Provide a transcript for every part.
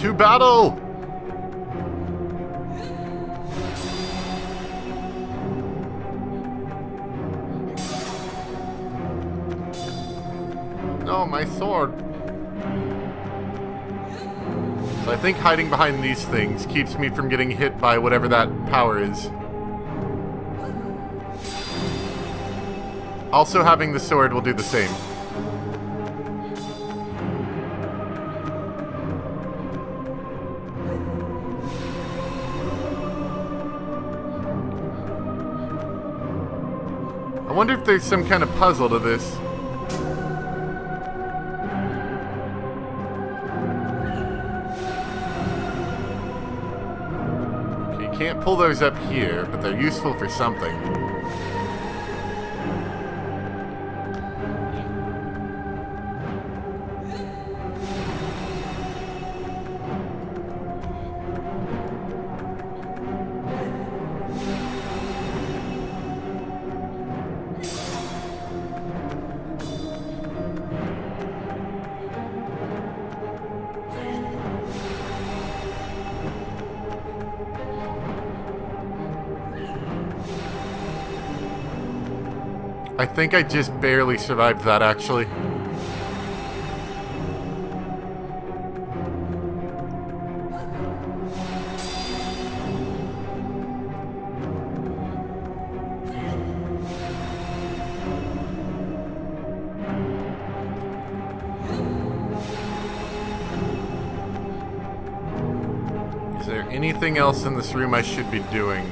To battle! No, my sword. So I think hiding behind these things keeps me from getting hit by whatever that power is. Also, having the sword will do the same. I wonder if there's some kind of puzzle to this. Okay, you can't pull those up here, but they're useful for something. I think I just barely survived that, actually. Is there anything else in this room I should be doing?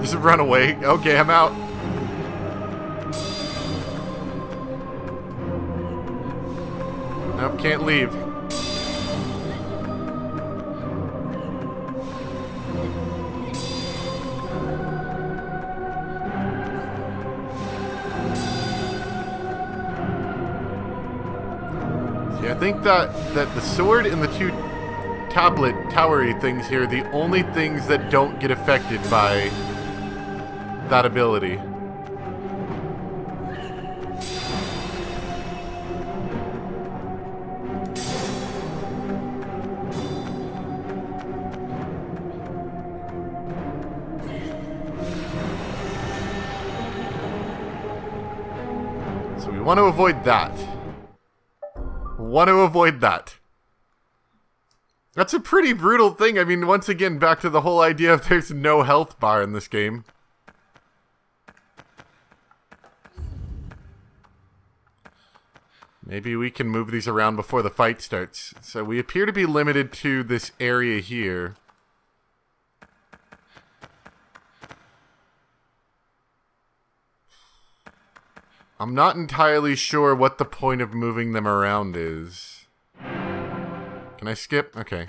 Just run away. Okay, I'm out. Nope, can't leave. See, I think that the sword and the two tablet towery things here are the only things that don't get affected by that ability. So we want to avoid that. Want to avoid that. That's a pretty brutal thing. I mean, once again, back to the whole idea of there's no health bar in this game. Maybe we can move these around before the fight starts. So we appear to be limited to this area here. I'm not entirely sure what the point of moving them around is. Can I skip? Okay.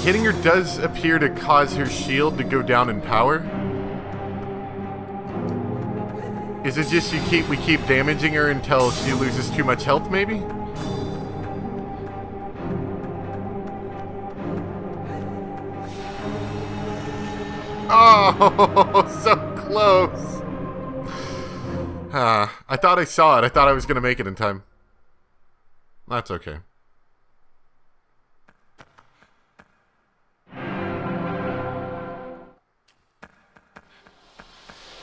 Hitting her does appear to cause her shield to go down in power. Is it just we keep damaging her until she loses too much health, maybe? Oh, so close. I thought I saw it. I thought I was going to make it in time. That's okay.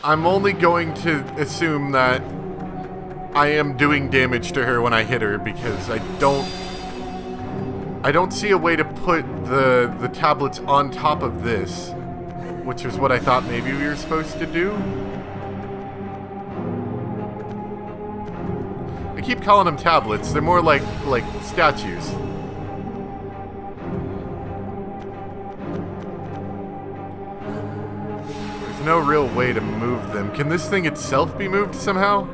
I'm only going to assume that I am doing damage to her when I hit her because I don't see a way to put the tablets on top of this, which is what I thought maybe we were supposed to do. I keep calling them tablets. They're more like statues. No real way to move them. Can this thing itself be moved somehow?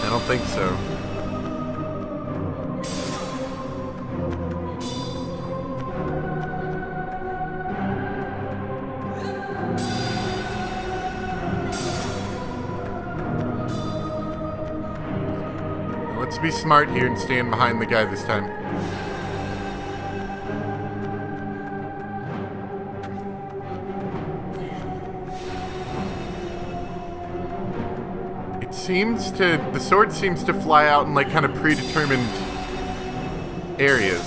I don't think so. Let's be smart here and stand behind the guy this time. The sword seems to fly out in like kind of predetermined areas.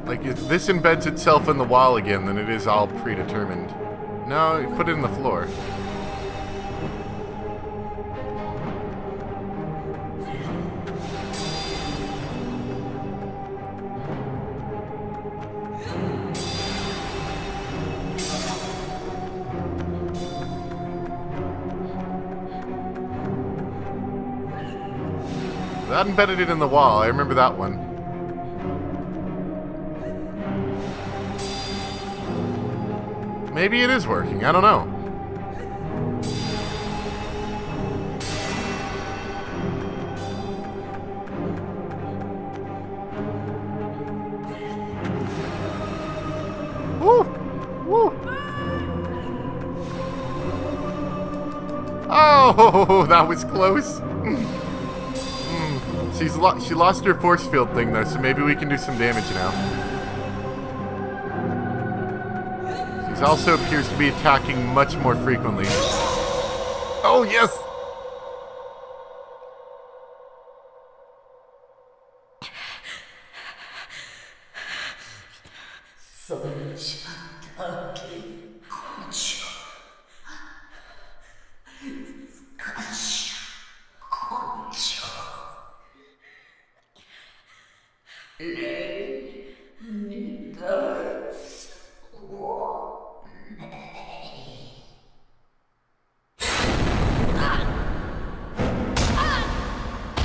Like if this embeds itself in the wall again, then it is all predetermined. No, you put it in the floor. That embedded it in the wall. I remember that one. Maybe it is working. I don't know. Woo! Woo! Oh, that was close. She lost her force field thing though, so maybe we can do some damage now. She also appears to be attacking much more frequently. Oh yes!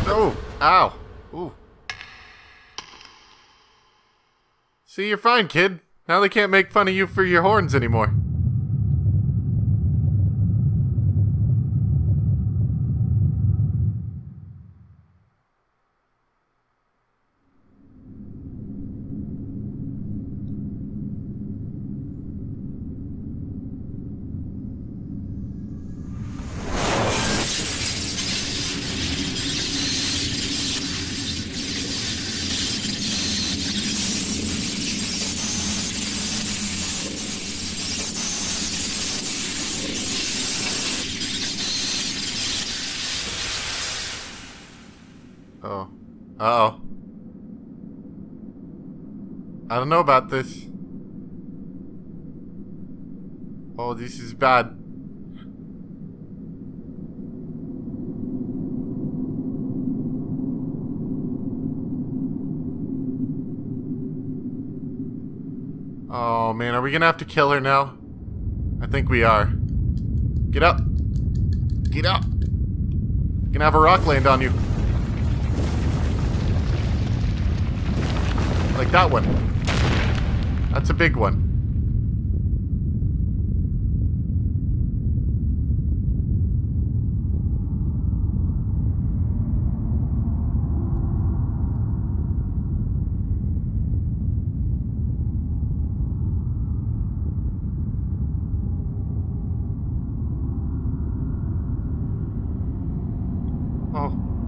Oh, ow. Ooh. See, you're fine, kid. Now they can't make fun of you for your horns anymore. Oh. Uh-oh. I don't know about this. Oh, this is bad. Oh, man. Are we gonna have to kill her now? I think we are. Get up. Get up. You're gonna have a rock land on you. Like that one. That's a big one.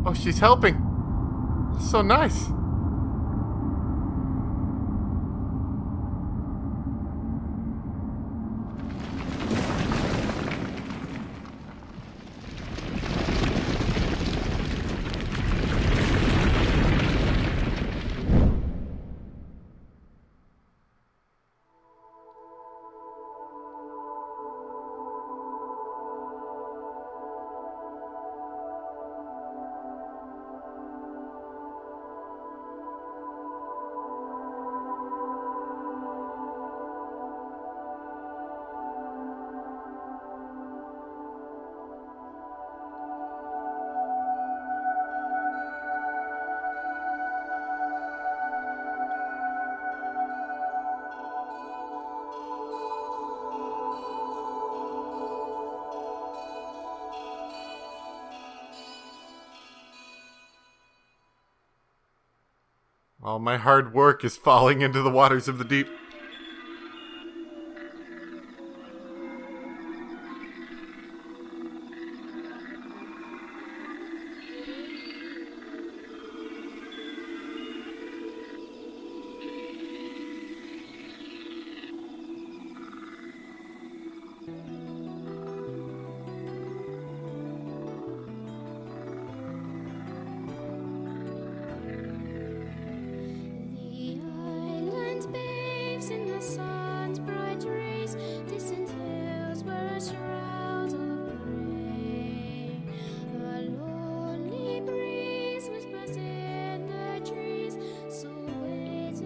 Oh, she's helping. That's so nice. All my hard work is falling into the waters of the deep.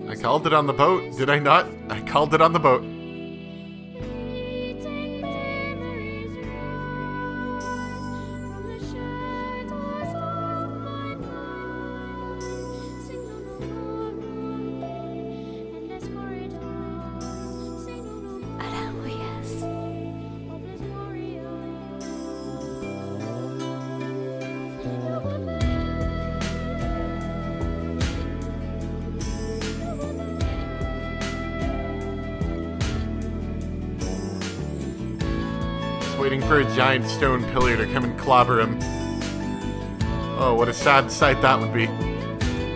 I called it on the boat, did I not? I called it on the boat. Waiting for a giant stone pillar to come and clobber him. Oh, what a sad sight that would be.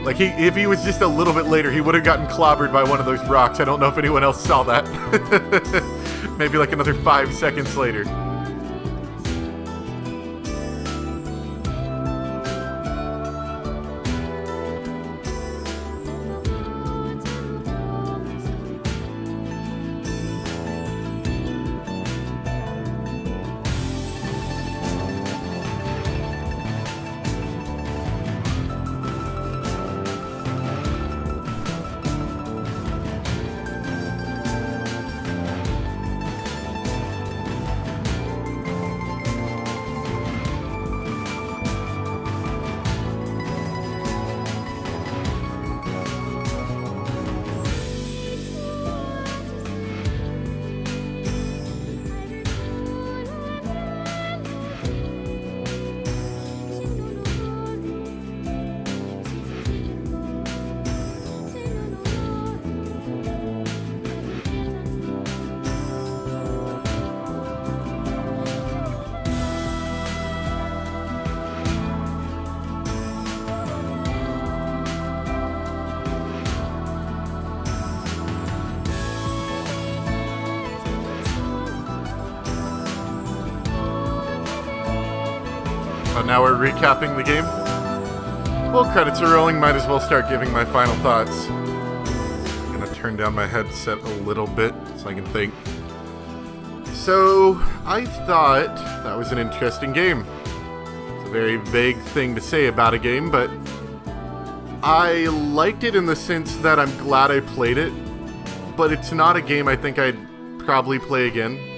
Like, if he was just a little bit later, he would have gotten clobbered by one of those rocks. I don't know if anyone else saw that. Maybe like another 5 seconds later. Oh, now we're recapping the game? Well, credits are rolling, might as well start giving my final thoughts. I'm gonna turn down my headset a little bit so I can think. So, I thought that was an interesting game. It's a very vague thing to say about a game, but I liked it in the sense that I'm glad I played it, but it's not a game I think I'd probably play again.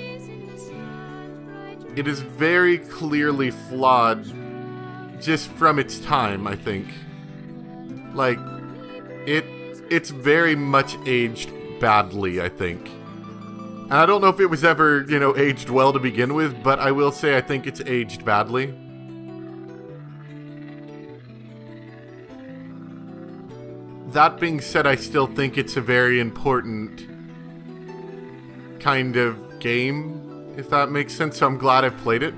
It is very clearly flawed just from its time, I think. Like, it's very much aged badly, I think. And I don't know if it was ever, aged well to begin with, but I will say I think it's aged badly. That being said, I still think it's a very important kind of game, if that makes sense, so I'm glad I played it.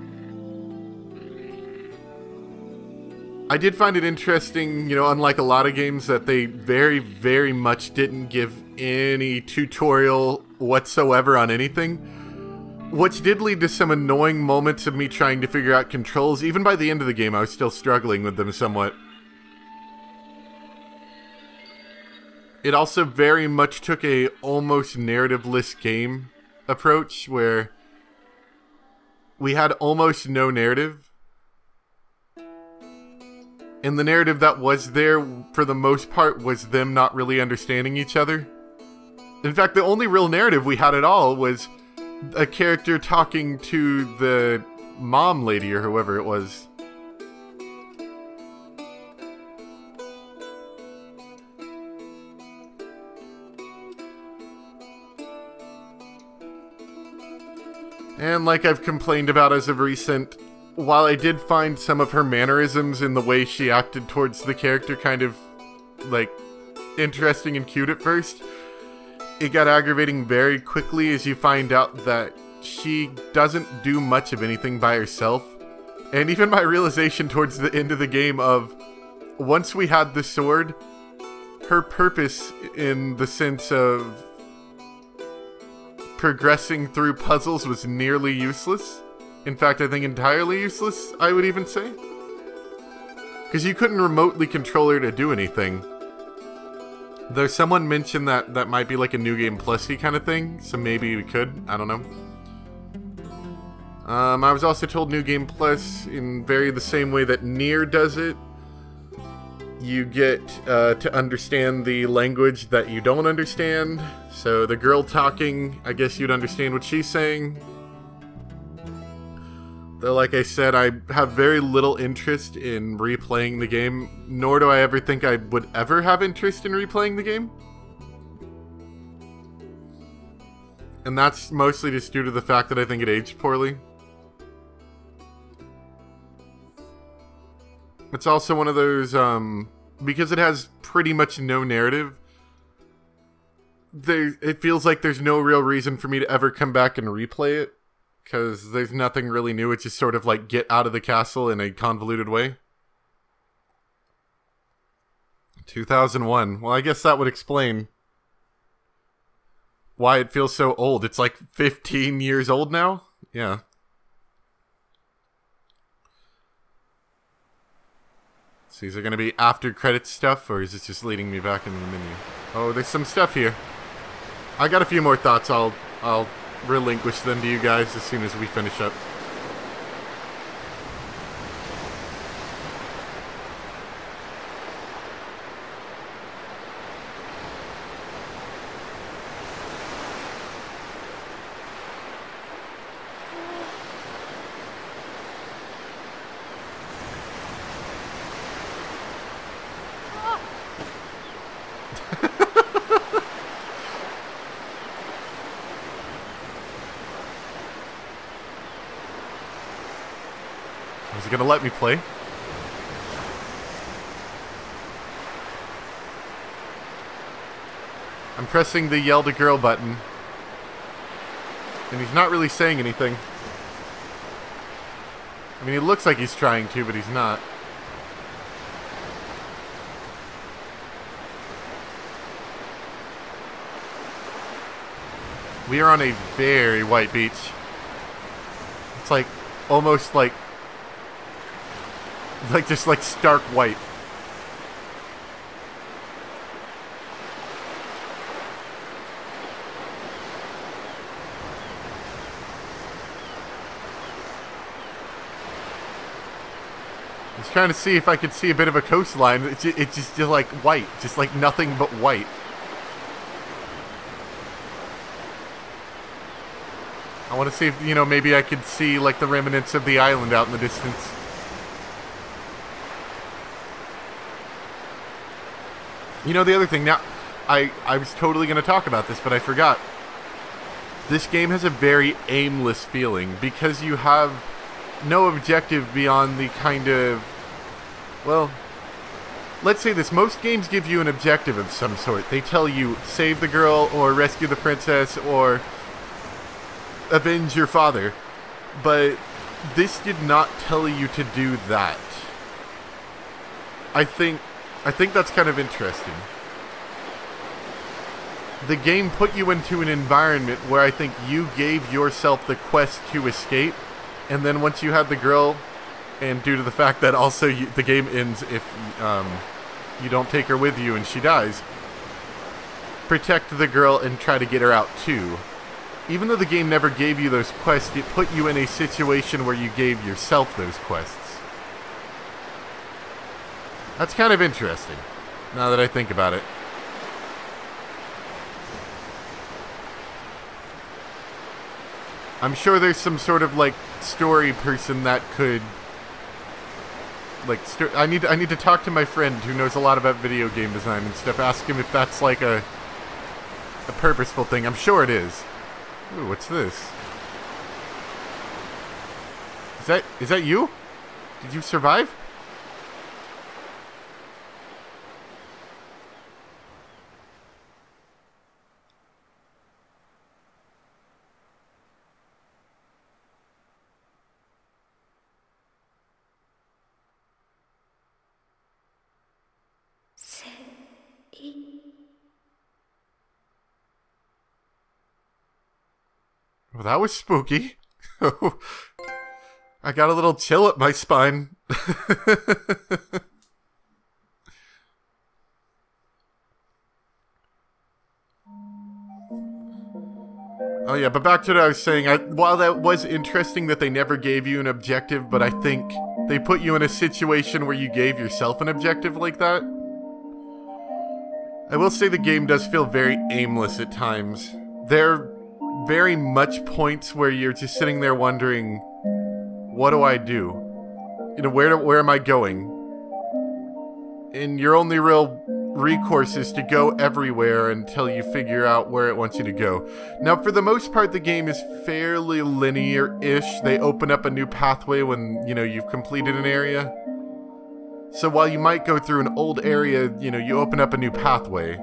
I did find it interesting, unlike a lot of games, that they very, very much didn't give any tutorial whatsoever on anything, which did lead to some annoying moments of me trying to figure out controls. Even by the end of the game, I was still struggling with them somewhat. It also very much took a almost narrative-less game approach, where we had almost no narrative. And the narrative that was there, for the most part, was them not really understanding each other. In fact, the only real narrative we had at all was a character talking to the mom lady, or whoever it was. And like I've complained about as of recent, while I did find some of her mannerisms in the way she acted towards the character kind of, interesting and cute at first, it got aggravating very quickly as you find out that she doesn't do much of anything by herself. And even my realization towards the end of the game of, once we had the sword, her purpose in the sense of progressing through puzzles was nearly useless. In fact, I think entirely useless, I would even say. Because you couldn't remotely control her to do anything. Though someone mentioned that that might be like a New Game Plus-y kind of thing, so maybe we could, I don't know. I was also told New Game Plus, in very the same way that Nier does it, You get to understand the language that you don't understand. So the girl talking, I guess you'd understand what she's saying. Though, like I said, I have very little interest in replaying the game, nor do I ever think I would ever have interest in replaying the game. And that's mostly just due to the fact that I think it aged poorly. It's also one of those, because it has pretty much no narrative, it feels like there's no real reason for me to ever come back and replay it. Because there's nothing really new, it's just sort of like get out of the castle in a convoluted way. 2001. Well, I guess that would explain why it feels so old. It's like 15 years old now? Yeah. So is there going to be after credits stuff, or is it just leading me back into the menu? Oh, there's some stuff here. I got a few more thoughts. I'll relinquish them to you guys as soon as we finish up. Is he gonna let me play? I'm pressing the yell to girl button. And he's not really saying anything. I mean, he looks like he's trying to, but he's not. We are on a very white beach. It's like, almost like just like stark white. I was trying to see if I could see a bit of a coastline. It's just like white, just like nothing but white. I want to see if, you know, maybe I could see like the remnants of the island out in the distance. You know, the other thing, now, I was totally going to talk about this, but I forgot. This game has a very aimless feeling, because you have no objective beyond the kind of, well, let's say this, most games give you an objective of some sort. They tell you, save the girl, or rescue the princess, or avenge your father. But this did not tell you to do that. I think that's kind of interesting. The game put you into an environment where I think you gave yourself the quest to escape, and then once you had the girl, and due to the fact that also the game ends if you don't take her with you and she dies, protect the girl and try to get her out too. Even though the game never gave you those quests, it put you in a situation where you gave yourself those quests. That's kind of interesting, now that I think about it. I'm sure there's some sort of, like, story person that could, like, I need to talk to my friend who knows a lot about video game design and stuff. Ask him if that's, like, a purposeful thing. I'm sure it is. Ooh, what's this? Is that you? Did you survive? Well, that was spooky. I got a little chill up my spine. Oh yeah, but back to what I was saying. While that was interesting that they never gave you an objective, but I think they put you in a situation where you gave yourself an objective like that. I will say the game does feel very aimless at times. There are very much points where you're just sitting there wondering, what do I do? You know, where am I going? And your only real recourse is to go everywhere until you figure out where it wants you to go. Now, for the most part, the game is fairly linear-ish. They open up a new pathway when, you know, you've completed an area. So while you might go through an old area, you know, you open up a new pathway.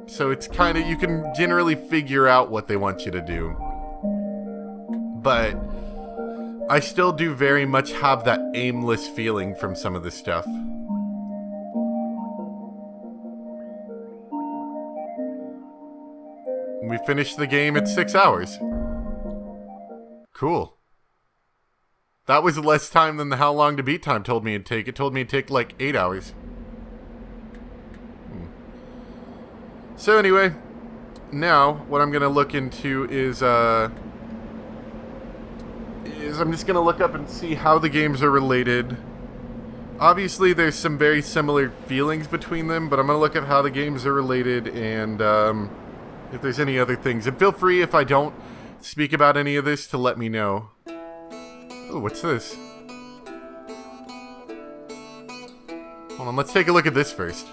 So it's kind of, you can generally figure out what they want you to do. But I still do very much have that aimless feeling from some of this stuff. We finished the game at 6 hours. Cool. That was less time than the how long to beat time told me it'd take. It told me it'd take like 8 hours. So anyway, now what I'm gonna look into is I'm just gonna look up and see how the games are related. Obviously, there's some very similar feelings between them, but I'm gonna look at how the games are related and if there's any other things. And feel free, if I don't speak about any of this, to let me know. Oh, what's this? Hold on, let's take a look at this first.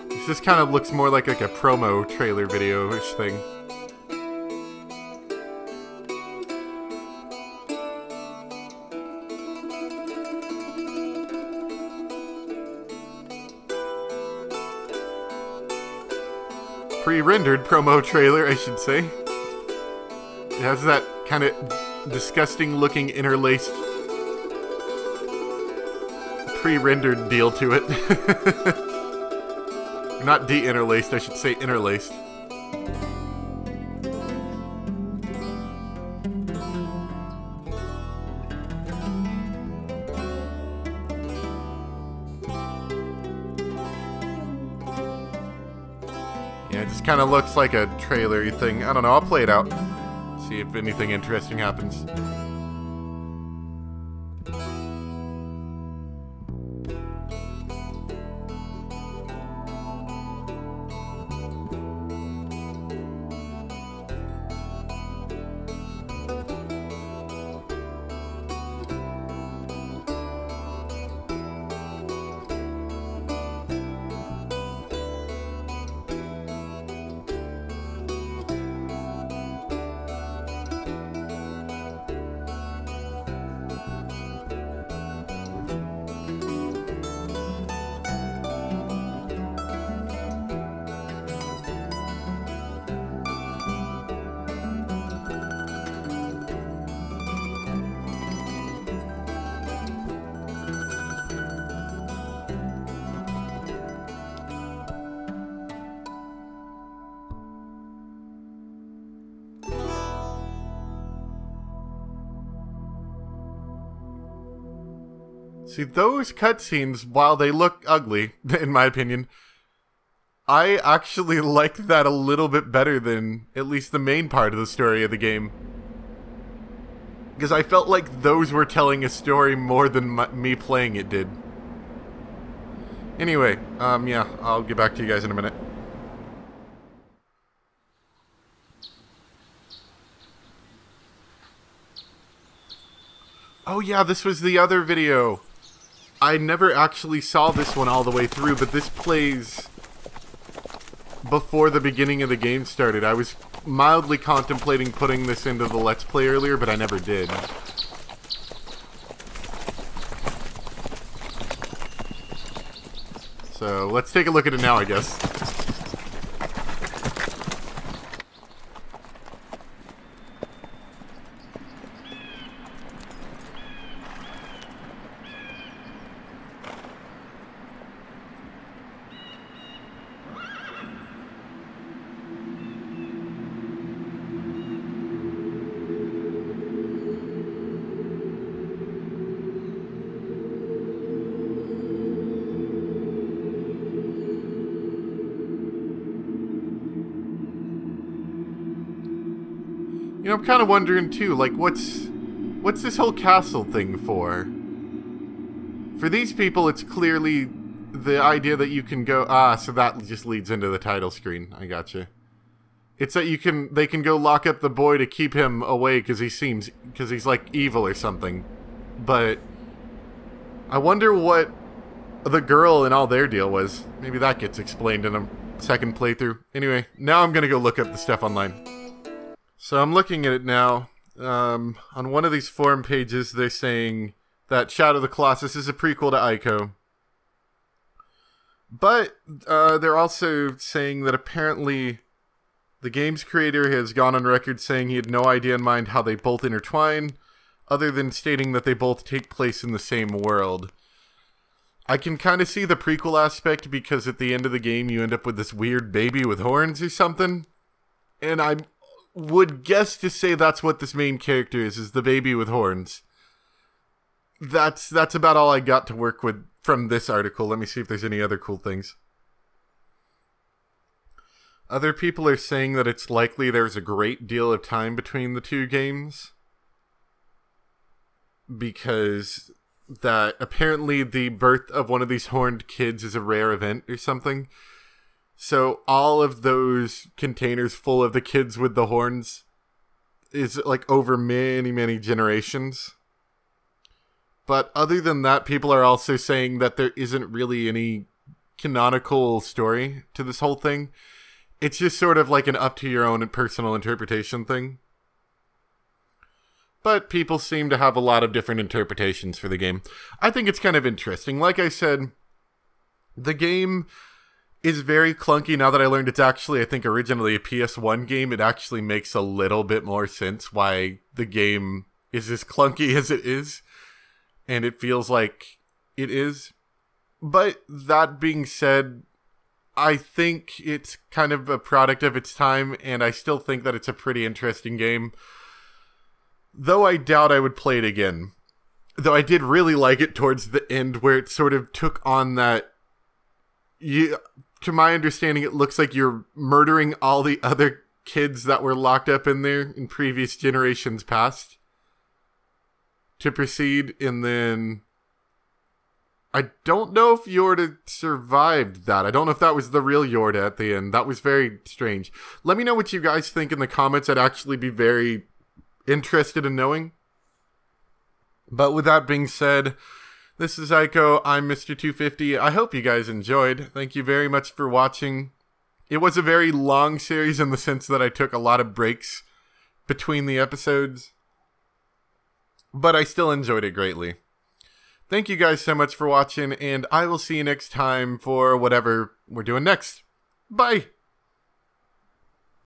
This just kind of looks more like a promo trailer video-ish thing. Pre-rendered promo trailer, I should say. It has that kind of disgusting looking interlaced pre-rendered deal to it. Not de-interlaced, I should say interlaced. Yeah, it just kind of looks like a trailer-y thing. I don't know, I'll play it out. See if anything interesting happens. See, those cutscenes, while they look ugly, in my opinion, I actually liked that a little bit better than at least the main part of the story of the game. Because I felt like those were telling a story more than me playing it did. Anyway, yeah, I'll get back to you guys in a minute. Oh yeah, this was the other video. I never actually saw this one all the way through, but this plays before the beginning of the game started. I was mildly contemplating putting this into the Let's Play earlier, but I never did. So, let's take a look at it now, I guess. You know, I'm kind of wondering too, like, what's What's this whole castle thing for? For these people, it's clearly the idea that you can go... Ah, so that just leads into the title screen. I gotcha. It's that they can go lock up the boy to keep him away because he's like evil or something. But I wonder what the girl and all their deal was. Maybe that gets explained in a second playthrough. Anyway, now I'm gonna go look up the stuff online. So I'm looking at it now. On one of these forum pages, they're saying that Shadow of the Colossus is a prequel to Ico. But they're also saying that apparently the game's creator has gone on record saying he had no idea in mind how they both intertwine, other than stating that they both take place in the same world. I can kind of see the prequel aspect because at the end of the game you end up with this weird baby with horns or something. And I would guess to say that's what this main character is the baby with horns. That's about all I got to work with from this article. Let me see if there's any other cool things. Other people are saying that it's likely there's a great deal of time between the two games. Because that apparently the birth of one of these horned kids is a rare event or something. So all of those containers full of the kids with the horns is like over many, many generations. But other than that, people are also saying that there isn't really any canonical story to this whole thing. It's just sort of like an up to your own personal interpretation thing. But people seem to have a lot of different interpretations for the game. I think it's kind of interesting. Like I said, the game is very clunky. Now that I learned it's actually, I think, originally a PS1 game, it actually makes a little bit more sense why the game is as clunky as it is. And it feels like it is. But that being said, I think it's kind of a product of its time, and I still think that it's a pretty interesting game. Though I doubt I would play it again. Though I did really like it towards the end, where it sort of took on that... to my understanding, it looks like you're murdering all the other kids that were locked up in there in previous generations past to proceed, and then... I don't know if Yorda survived that. I don't know if that was the real Yorda at the end. That was very strange. Let me know what you guys think in the comments. I'd actually be very interested in knowing. But with that being said, this is Ico. I'm Mr. 250. I hope you guys enjoyed. Thank you very much for watching. It was a very long series in the sense that I took a lot of breaks between the episodes. But I still enjoyed it greatly. Thank you guys so much for watching, and I will see you next time for whatever we're doing next. Bye!